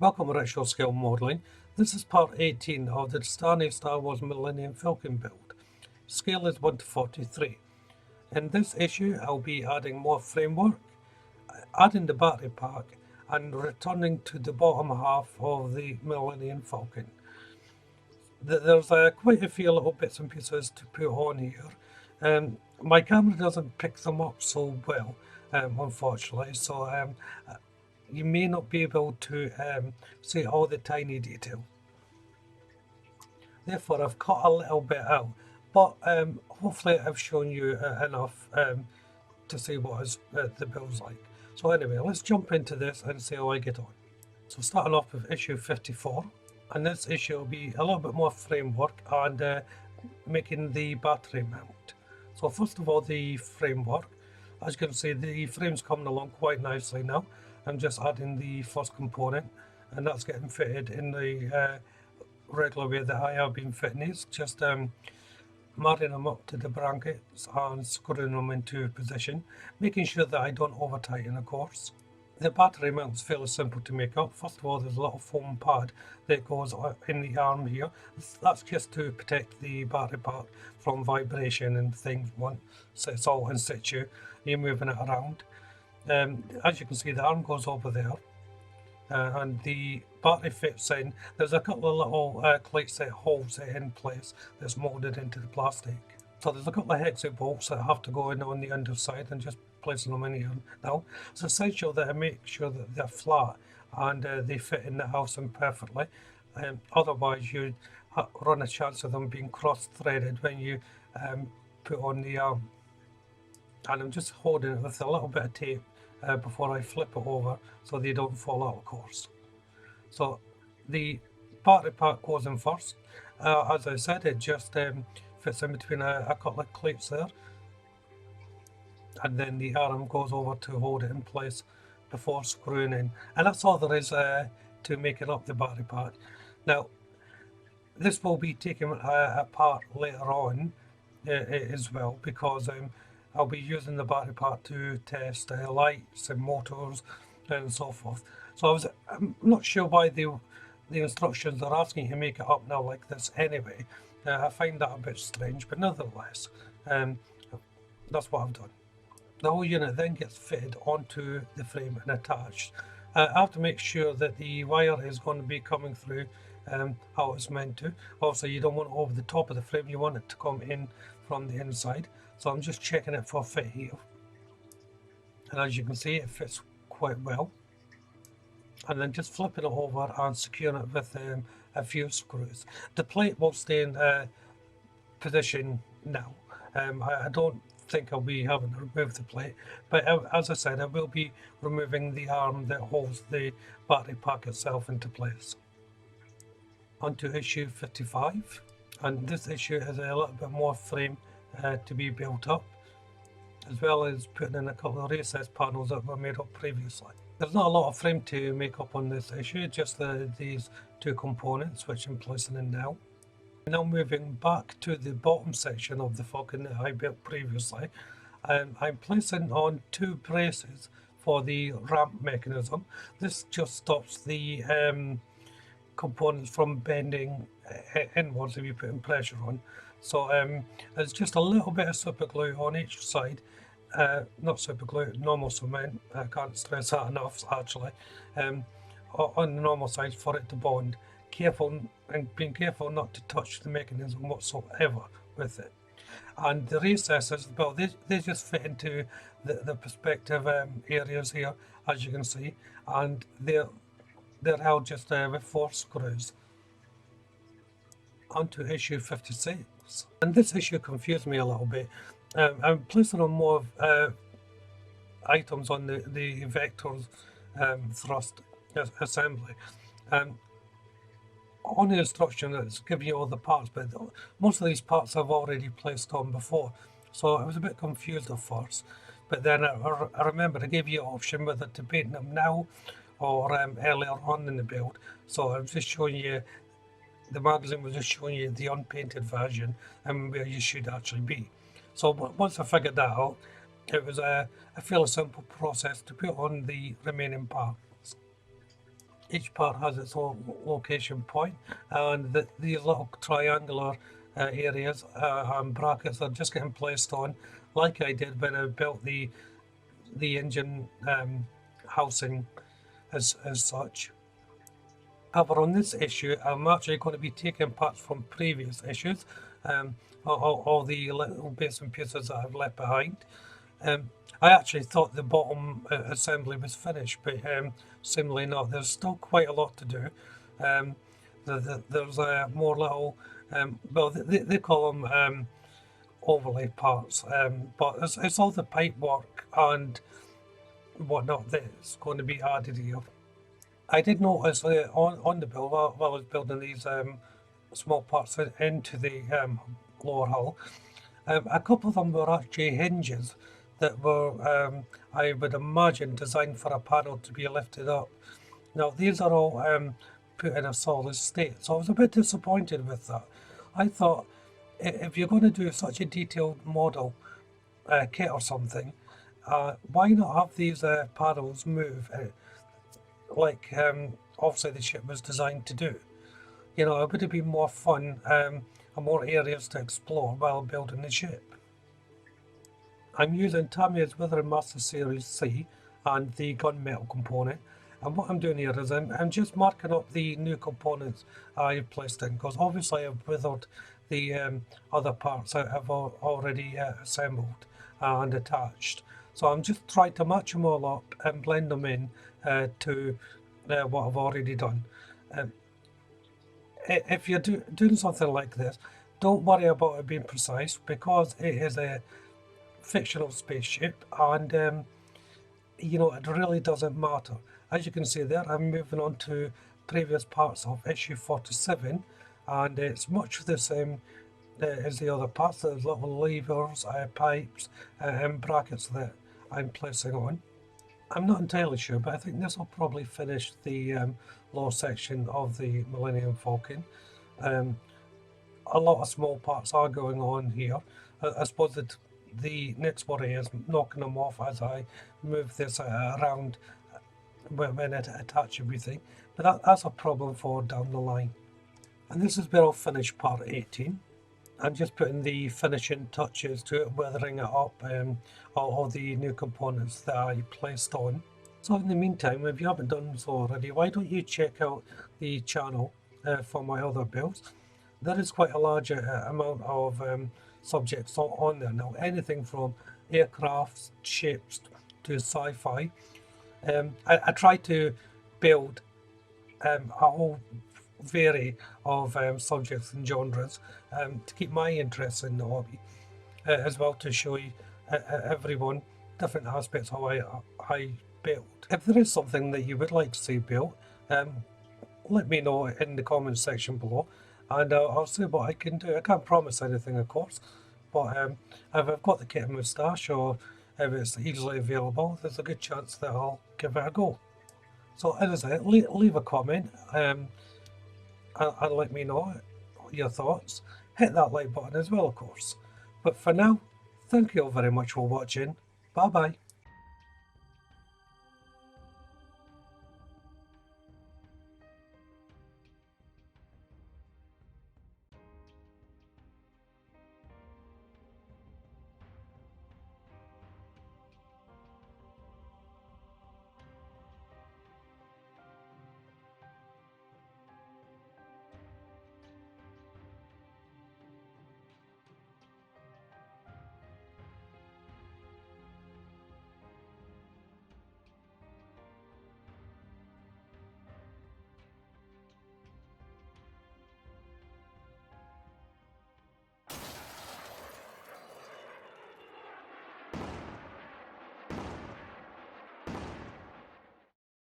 Welcome to Retro Scale Modelling. This is part 18 of the Star Wars Millennium Falcon build. Scale is 1 to 43. In this issue I'll be adding more framework, adding the battery pack and returning to the bottom half of the Millennium Falcon. There's quite a few little bits and pieces to put on here. My camera doesn't pick them up so well, unfortunately, so you may not be able to see all the tiny detail. Therefore, I've cut a little bit out, but hopefully I've shown you enough to see what the build's like. So anyway, let's jump into this and see how I get on. So starting off with issue 54, and this issue will be a little bit more framework and making the battery mount. So first of all, the framework. As you can see, the frame's coming along quite nicely now. I'm just adding the first component, and that's getting fitted in the regular way that I have been fitting these, just marrying them up to the brackets and screwing them into position, making sure that I don't over tighten, of course. The battery mount is fairly simple to make up. First of all, there's a little foam pad that goes in the arm here. That's just to protect the battery pack from vibration and things once it's all in situ. You're moving it around. As you can see, the arm goes over there, and the battery fits in. There's a couple of little cleats that holds it in place that's moulded into the plastic. So there's a couple of hexagon bolts that have to go in on the underside, and just placing them in here now. It's essential that I make sure that they're flat and they fit in the housing perfectly. Otherwise, you run a chance of them being cross-threaded when you put on the arm. And I'm just holding it with a little bit of tape before I flip it over so they don't fall out, of course. So the battery pack goes in first. As I said, it just fits in between a couple of cleats there, and then the arm goes over to hold it in place before screwing in, and that's all there is to making up the battery pack. Now this will be taken apart later on as well, because I'll be using the battery pack to test lights and motors and so forth. So I'm not sure why the instructions are asking you to make it up now like this anyway. I find that a bit strange, but nevertheless, that's what I've done. The whole unit then gets fitted onto the frame and attached. I have to make sure that the wire is going to be coming through how it's meant to. Obviously, you don't want it over the top of the frame, you want it to come in from the inside. So I'm just checking it for fit here. And as you can see, it fits quite well. And then just flipping it over and securing it with a few screws. The plate will stay in position now. I don't think I'll be having to remove the plate, but as I said, I will be removing the arm that holds the battery pack itself into place. On to issue 55, and this issue has a little bit more frame to be built up, as well as putting in a couple of recessed panels that were made up previously. There's not a lot of frame to make up on this issue, just these two components which I'm placing in now. Now moving back to the bottom section of the Falcon that I built previously, I'm placing on two braces for the ramp mechanism. This just stops the components from bending inwards if you put pressure on. So there's just a little bit of super glue on each side. Not super glue, normal cement. I can't stress that enough actually. On the normal side for it to bond. Careful and being careful not to touch the mechanism whatsoever with it. And the recesses, well, they just fit into the perspective areas here, as you can see, and they're held just with 4 screws. On to issue 56, and this issue confused me a little bit. I'm placing on more items on the vectors thrust assembly. On the instruction it's giving you all the parts, but most of these parts I've already placed on before, so I was a bit confused at first. But then I remember I gave you an option whether to paint them now or earlier on in the build. So I was just showing you, the magazine was just showing you the unpainted version and where you should actually be. So once I figured that out, it was a fairly simple process to put on the remaining parts. Each part has its own location point, and these little triangular areas and brackets are just getting placed on, like I did when I built the engine housing as such. However, on this issue, I'm actually going to be taking parts from previous issues, all the little bits and pieces that I've left behind. I actually thought the bottom assembly was finished, but seemingly not. There's still quite a lot to do. There's more little, well, they call them overlay parts, but it's all the pipe work and whatnot that's going to be added here. I did notice on the build, while I was building these small parts into the lower hull, a couple of them were actually hinges that were, I would imagine, designed for a panel to be lifted up. Now, these are all put in a solid state, so I was a bit disappointed with that. I thought, if you're going to do such a detailed model kit or something, why not have these panels move like obviously the ship was designed to do? You know, it would have been more fun and more areas to explore while building the ship. I'm using Tamiya's Withering Master Series C and the gunmetal component, and what I'm doing here is I'm just marking up the new components I've placed in, because obviously I've withered the other parts I've already assembled and attached. So I'm just trying to match them all up and blend them in to what I've already done. If you're doing something like this, don't worry about it being precise, because it is a fictional spaceship, and you know, it really doesn't matter. As you can see there, I'm moving on to previous parts of issue 47, and it's much the same as the other parts. There's little levers, pipes, and brackets that I'm placing on. I'm not entirely sure, but I think this will probably finish the lower section of the Millennium Falcon. A lot of small parts are going on here. I suppose that the next worry is knocking them off as I move this around when I attach everything, but that's a problem for down the line. And this is where I'll finish part 18. I'm just putting the finishing touches to it, weathering it up, all the new components that I placed on. So in the meantime, if you haven't done so already, why don't you check out the channel for my other builds. There is quite a large amount of subjects on there now, anything from aircrafts, ships to sci-fi. I try to build a whole vary of subjects and genres to keep my interest in the hobby, as well to show you everyone different aspects how I build. If there is something that you would like to see built, let me know in the comments section below, and I'll see what I can do. I can't promise anything, of course, but if I've got the kit and moustache, or if it's easily available, there's a good chance that I'll give it a go. So as I say, leave a comment and let me know your thoughts. Hit that like button as well, of course. But for now, thank you all very much for watching. Bye bye.